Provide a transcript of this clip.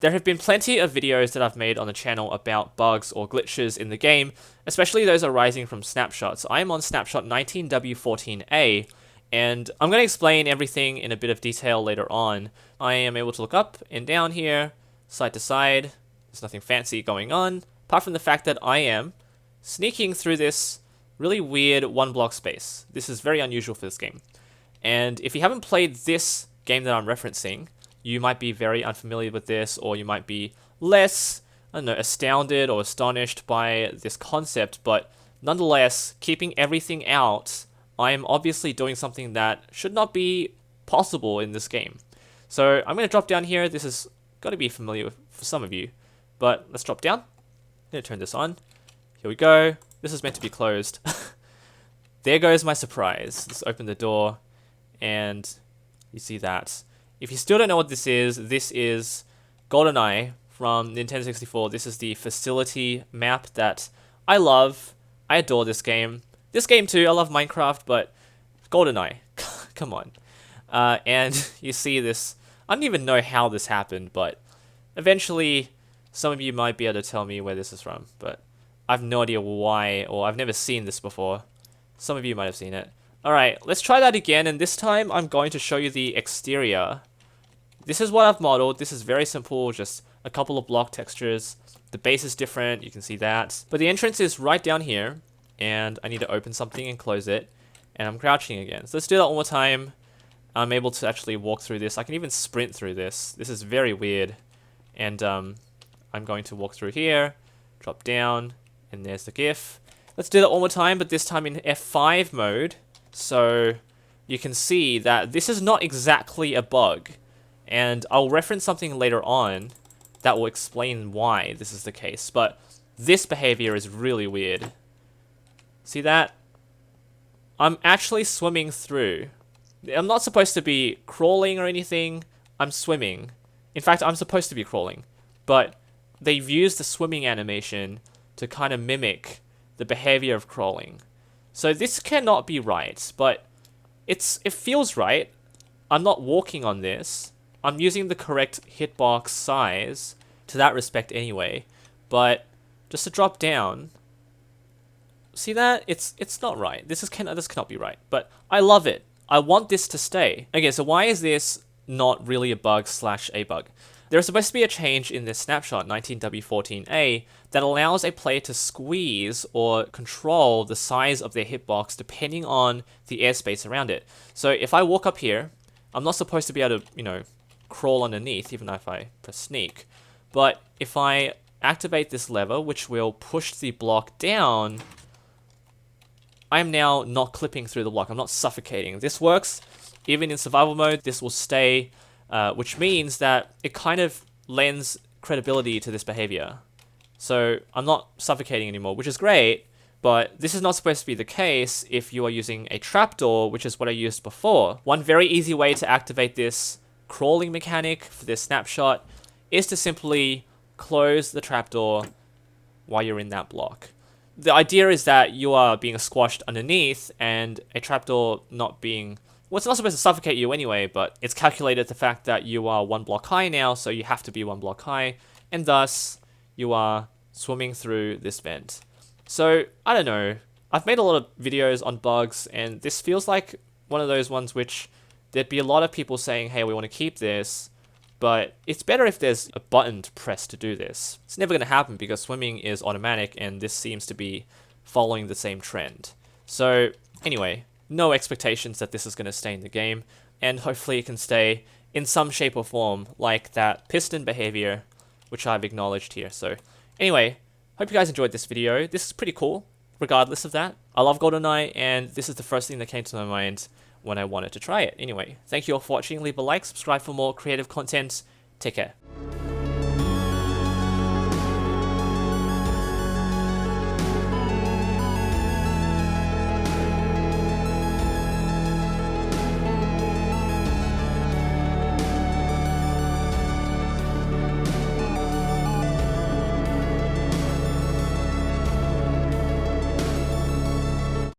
There have been plenty of videos that I've made on the channel about bugs or glitches in the game, especially those arising from snapshots. I am on snapshot 19W14A, and I'm going to explain everything in a bit of detail later on. I am able to look up and down here, side to side. There's nothing fancy going on, apart from the fact that I am sneaking through this really weird one block space. This is very unusual for this game. And if you haven't played this game that I'm referencing, you might be very unfamiliar with this, or you might be less, I don't know, astounded or astonished by this concept, but nonetheless, keeping everything out, I am obviously doing something that should not be possible in this game. So I'm going to drop down here. This has got to be familiar for some of you, but let's drop down. I'm going to turn this on. Here we go. This is meant to be closed. There goes my surprise. Let's open the door, and you see that. If you still don't know what this is GoldenEye from Nintendo 64. This is the facility map that I love. I adore this game. This game too, I love Minecraft, but GoldenEye, come on. And you see this, I don't even know how this happened, but eventually some of you might be able to tell me where this is from, but I have no idea why, or I've never seen this before. Some of you might have seen it. Alright, let's try that again, and this time I'm going to show you the exterior. This is what I've modeled. This is very simple, just a couple of block textures. The base is different, you can see that. But the entrance is right down here, and I need to open something and close it, and I'm crouching again. So let's do that one more time. I'm able to actually walk through this. I can even sprint through this. This is very weird. And I'm going to walk through here, drop down, and there's the GIF. Let's do that one more time, but this time in F5 mode. So you can see that this is not exactly a bug. And I'll reference something later on that will explain why this is the case. But this behavior is really weird. See that? I'm actually swimming through. I'm not supposed to be crawling or anything. I'm swimming. In fact, I'm supposed to be crawling. But they've used the swimming animation to kind of mimic the behavior of crawling. So this cannot be right, but it feels right. I'm not walking on this. I'm using the correct hitbox size to that respect anyway. But just to drop down, see that? It's not right. This cannot be right. But I love it. I want this to stay. Okay, so why is this not really a bug / a bug? There's supposed to be a change in this snapshot, 19W14A, that allows a player to squeeze or control the size of their hitbox depending on the airspace around it. So if I walk up here, I'm not supposed to be able to, crawl underneath, even if I press sneak. But if I activate this lever, which will push the block down, I am now not clipping through the block. I'm not suffocating. This works even in survival mode. This will stay, which means that it kind of lends credibility to this behavior. So I'm not suffocating anymore, which is great, but this is not supposed to be the case if you are using a trapdoor, which is what I used before. One very easy way to activate this crawling mechanic for this snapshot is to simply close the trapdoor while you're in that block. The idea is that you are being squashed underneath, and a trapdoor not being... Well, it's not supposed to suffocate you anyway, but it's calculated the fact that you are one block high now, so you have to be one block high, and thus you are swimming through this vent. So, I don't know. I've made a lot of videos on bugs, and this feels like one of those ones which there'd be a lot of people saying, hey, we want to keep this, but it's better if there's a button to press to do this. It's never going to happen because swimming is automatic, and this seems to be following the same trend. So, anyway, no expectations that this is going to stay in the game, and hopefully it can stay in some shape or form, like that piston behavior, which I've acknowledged here. So, anyway, hope you guys enjoyed this video. This is pretty cool, regardless of that. I love GoldenEye, and this is the first thing that came to my mind when I wanted to try it. Anyway, thank you all for watching. Leave a like, subscribe for more creative content. Take care.